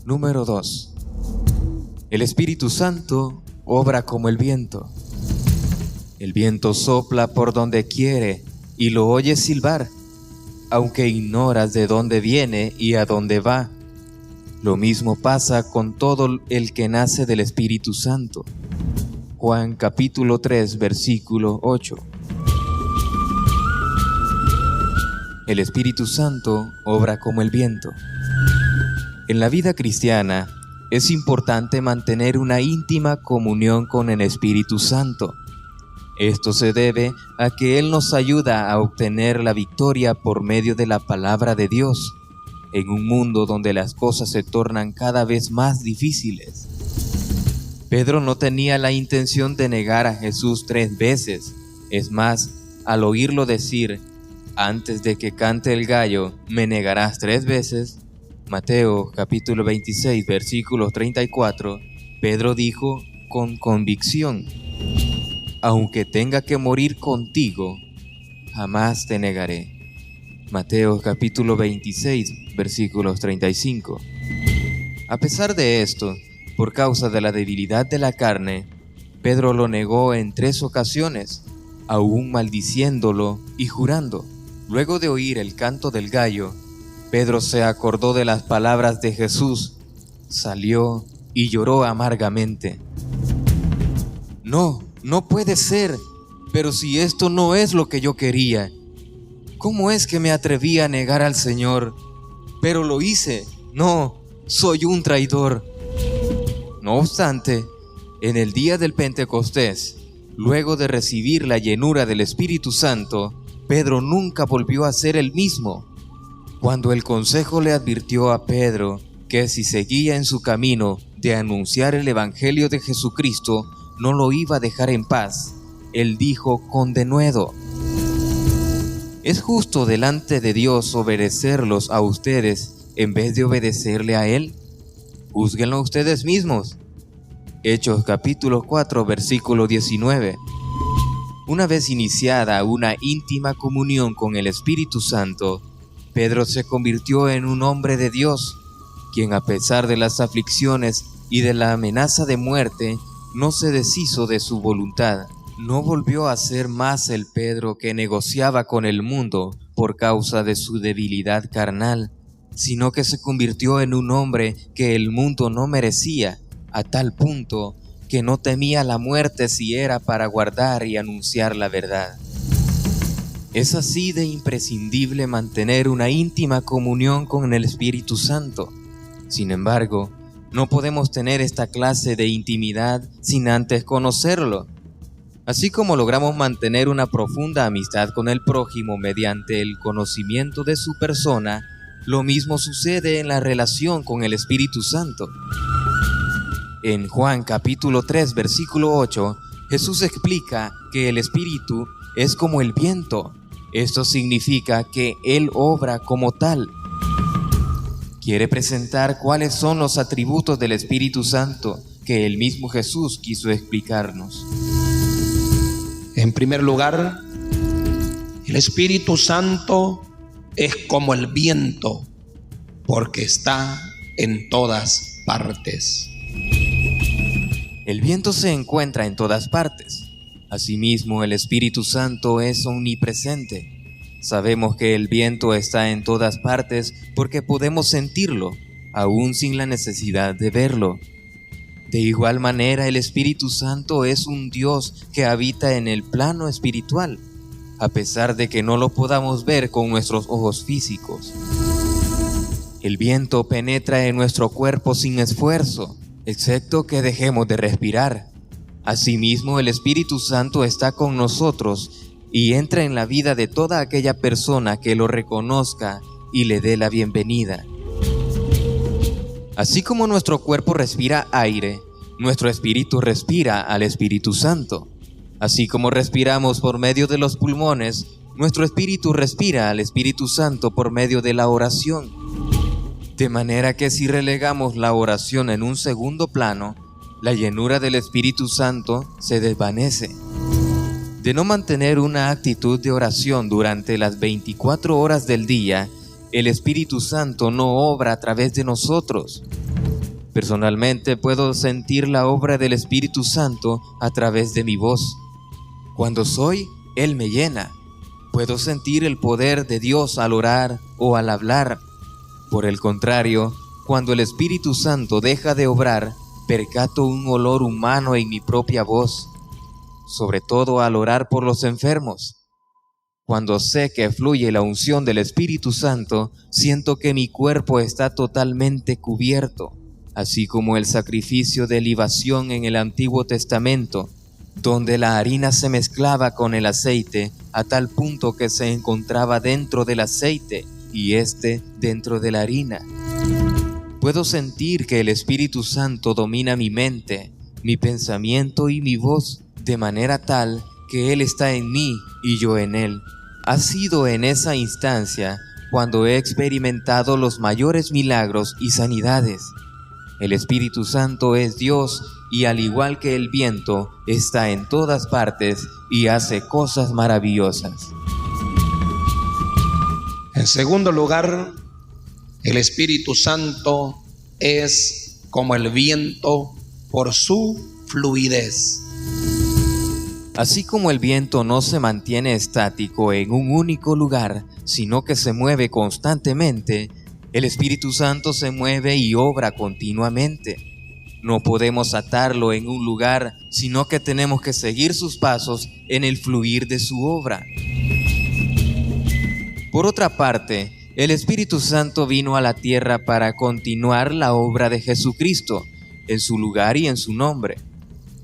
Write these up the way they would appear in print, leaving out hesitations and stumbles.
Número 2. El Espíritu Santo obra como el viento. El viento sopla por donde quiere y lo oyes silbar, aunque ignoras de dónde viene y a dónde va. Lo mismo pasa con todo el que nace del Espíritu Santo. Juan capítulo 3, versículo 8. El Espíritu Santo obra como el viento. En la vida cristiana es importante mantener una íntima comunión con el Espíritu Santo. Esto se debe a que Él nos ayuda a obtener la victoria por medio de la palabra de Dios, en un mundo donde las cosas se tornan cada vez más difíciles. Pedro no tenía la intención de negar a Jesús 3 veces. Es más, al oírlo decir, antes de que cante el gallo, me negarás 3 veces, Mateo capítulo 26, versículos 34, Pedro dijo con convicción, aunque tenga que morir contigo, jamás te negaré. Mateo capítulo 26, versículos 35. A pesar de esto, por causa de la debilidad de la carne, Pedro lo negó en 3 ocasiones, aún maldiciéndolo y jurando. Luego de oír el canto del gallo, Pedro se acordó de las palabras de Jesús, salió y lloró amargamente. No puede ser, pero si esto no es lo que yo quería, ¿cómo es que me atreví a negar al Señor? Pero lo hice, no, soy un traidor. No obstante, en el día del Pentecostés, luego de recibir la llenura del Espíritu Santo, Pedro nunca volvió a ser el mismo. Cuando el consejo le advirtió a Pedro que si seguía en su camino de anunciar el Evangelio de Jesucristo, no lo iba a dejar en paz, él dijo con denuedo: ¿es justo delante de Dios obedecerlos a ustedes en vez de obedecerle a Él? Júzguenlo ustedes mismos. Hechos capítulo 4, versículo 19. Una vez iniciada una íntima comunión con el Espíritu Santo, Pedro se convirtió en un hombre de Dios, quien a pesar de las aflicciones y de la amenaza de muerte, no se deshizo de su voluntad. No volvió a ser más el Pedro que negociaba con el mundo por causa de su debilidad carnal, sino que se convirtió en un hombre que el mundo no merecía, a tal punto que no temía la muerte si era para guardar y anunciar la verdad. Es así de imprescindible mantener una íntima comunión con el Espíritu Santo. Sin embargo, no podemos tener esta clase de intimidad sin antes conocerlo. Así como logramos mantener una profunda amistad con el prójimo mediante el conocimiento de su persona, lo mismo sucede en la relación con el Espíritu Santo. En Juan capítulo 3, versículo 8, Jesús explica que el Espíritu es como el viento. Esto significa que Él obra como tal. Quiere presentar cuáles son los atributos del Espíritu Santo que el mismo Jesús quiso explicarnos. En primer lugar, el Espíritu Santo es como el viento, porque está en todas partes. El viento se encuentra en todas partes. Asimismo, el Espíritu Santo es omnipresente. Sabemos que el viento está en todas partes porque podemos sentirlo, aún sin la necesidad de verlo. De igual manera, el Espíritu Santo es un Dios que habita en el plano espiritual, a pesar de que no lo podamos ver con nuestros ojos físicos. El viento penetra en nuestro cuerpo sin esfuerzo, excepto que dejemos de respirar. Asimismo, el Espíritu Santo está con nosotros y entra en la vida de toda aquella persona que lo reconozca y le dé la bienvenida. Así como nuestro cuerpo respira aire, nuestro espíritu respira al Espíritu Santo. Así como respiramos por medio de los pulmones, nuestro espíritu respira al Espíritu Santo por medio de la oración. De manera que si relegamos la oración en un segundo plano, la llenura del Espíritu Santo se desvanece. De no mantener una actitud de oración durante las 24 horas del día, el Espíritu Santo no obra a través de nosotros. Personalmente puedo sentir la obra del Espíritu Santo a través de mi voz. Cuando soy, Él me llena. Puedo sentir el poder de Dios al orar o al hablar. Por el contrario, cuando el Espíritu Santo deja de obrar, percato un olor humano en mi propia voz, sobre todo al orar por los enfermos. Cuando sé que fluye la unción del Espíritu Santo, siento que mi cuerpo está totalmente cubierto, así como el sacrificio de libación en el Antiguo Testamento, donde la harina se mezclaba con el aceite a tal punto que se encontraba dentro del aceite y éste dentro de la harina. Puedo sentir que el Espíritu Santo domina mi mente, mi pensamiento y mi voz, de manera tal que Él está en mí y yo en Él. Ha sido en esa instancia cuando he experimentado los mayores milagros y sanidades. El Espíritu Santo es Dios y al igual que el viento, está en todas partes y hace cosas maravillosas. En segundo lugar, el Espíritu Santo es como el viento por su fluidez. Así como el viento no se mantiene estático en un único lugar, sino que se mueve constantemente, el Espíritu Santo se mueve y obra continuamente. No podemos atarlo en un lugar, sino que tenemos que seguir sus pasos en el fluir de su obra. Por otra parte, el Espíritu Santo vino a la tierra para continuar la obra de Jesucristo, en su lugar y en su nombre.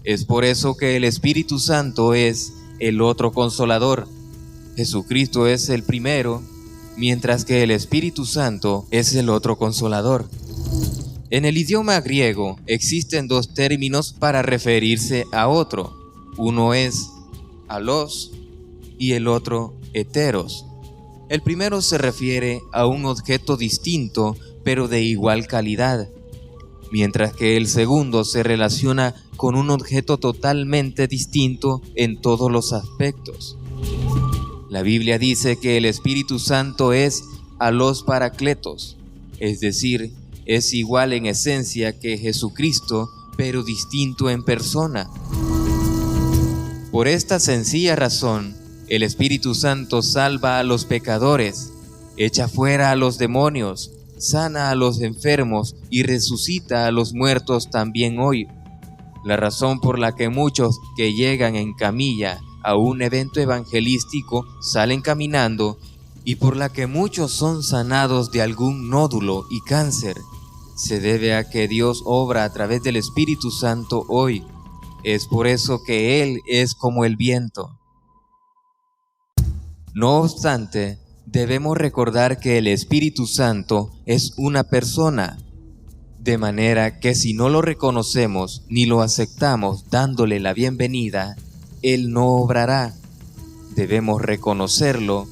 Es por eso que el Espíritu Santo es el otro consolador. Jesucristo es el primero, mientras que el Espíritu Santo es el otro consolador. En el idioma griego existen dos términos para referirse a otro. Uno es allos y el otro heteros. El primero se refiere a un objeto distinto pero de igual calidad, mientras que el segundo se relaciona con un objeto totalmente distinto en todos los aspectos. La Biblia dice que el Espíritu Santo es allos parakletos, es decir, es igual en esencia que Jesucristo, pero distinto en persona. Por esta sencilla razón, el Espíritu Santo salva a los pecadores, echa fuera a los demonios, sana a los enfermos y resucita a los muertos también hoy. La razón por la que muchos que llegan en camilla a un evento evangelístico salen caminando y por la que muchos son sanados de algún nódulo y cáncer, se debe a que Dios obra a través del Espíritu Santo hoy. Es por eso que Él es como el viento. No obstante, debemos recordar que el Espíritu Santo es una persona, de manera que si no lo reconocemos ni lo aceptamos dándole la bienvenida, Él no obrará. Debemos reconocerlo,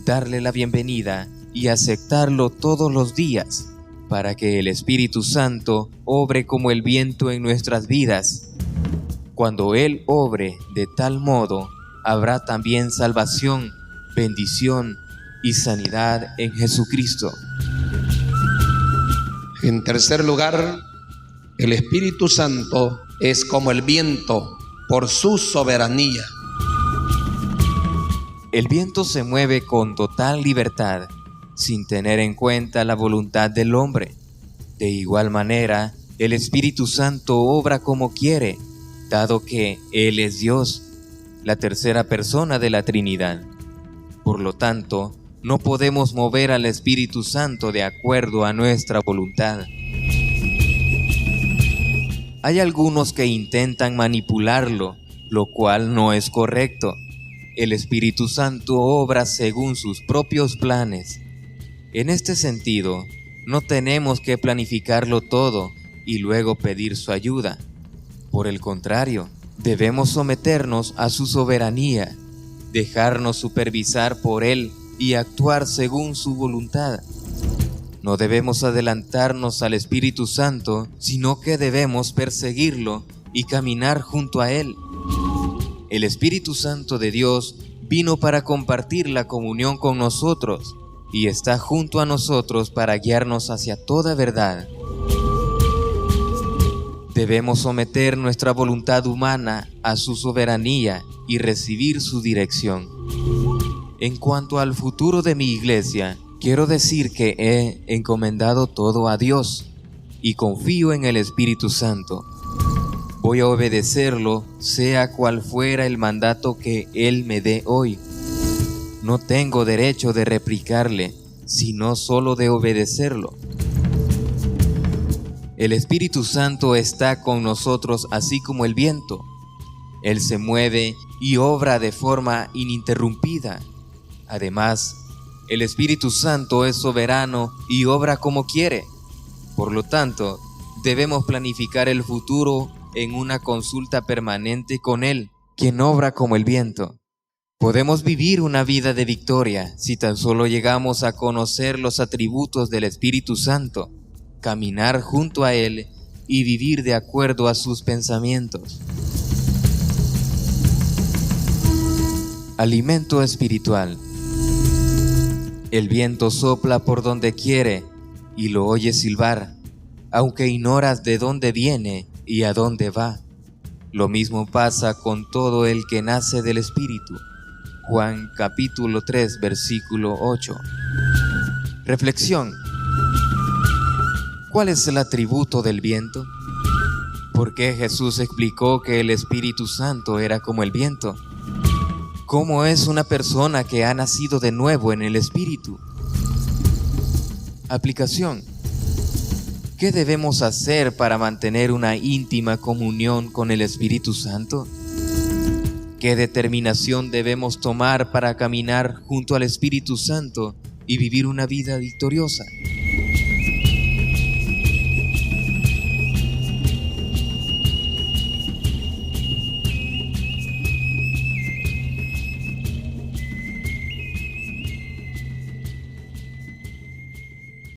darle la bienvenida y aceptarlo todos los días, para que el Espíritu Santo obre como el viento en nuestras vidas. Cuando Él obre de tal modo, habrá también salvación, bendición y sanidad en Jesucristo. En tercer lugar, el Espíritu Santo es como el viento por su soberanía. El viento se mueve con total libertad, sin tener en cuenta la voluntad del hombre. De igual manera, el Espíritu Santo obra como quiere, dado que Él es Dios, la tercera persona de la Trinidad. Por lo tanto, no podemos mover al Espíritu Santo de acuerdo a nuestra voluntad. Hay algunos que intentan manipularlo, lo cual no es correcto. El Espíritu Santo obra según sus propios planes. En este sentido, no tenemos que planificarlo todo y luego pedir su ayuda. Por el contrario, debemos someternos a su soberanía, dejarnos supervisar por Él y actuar según su voluntad. No debemos adelantarnos al Espíritu Santo, sino que debemos perseguirlo y caminar junto a Él. El Espíritu Santo de Dios vino para compartir la comunión con nosotros y está junto a nosotros para guiarnos hacia toda verdad. Debemos someter nuestra voluntad humana a su soberanía y recibir su dirección. En cuanto al futuro de mi iglesia, quiero decir que he encomendado todo a Dios y confío en el Espíritu Santo. Voy a obedecerlo, sea cual fuera el mandato que Él me dé hoy. No tengo derecho de replicarle, sino solo de obedecerlo. El Espíritu Santo está con nosotros así como el viento. Él se mueve y obra de forma ininterrumpida. Además, el Espíritu Santo es soberano y obra como quiere. Por lo tanto, debemos planificar el futuro en una consulta permanente con Él, quien obra como el viento. Podemos vivir una vida de victoria si tan solo llegamos a conocer los atributos del Espíritu Santo, caminar junto a Él y vivir de acuerdo a sus pensamientos. Alimento espiritual. El viento sopla por donde quiere y lo oyes silbar, aunque ignoras de dónde viene y a dónde va. Lo mismo pasa con todo el que nace del Espíritu. Juan capítulo 3, versículo 8. Reflexión. ¿Cuál es el atributo del viento? ¿Por qué Jesús explicó que el Espíritu Santo era como el viento? ¿Cómo es una persona que ha nacido de nuevo en el Espíritu? Aplicación. ¿Qué debemos hacer para mantener una íntima comunión con el Espíritu Santo? ¿Qué determinación debemos tomar para caminar junto al Espíritu Santo y vivir una vida victoriosa?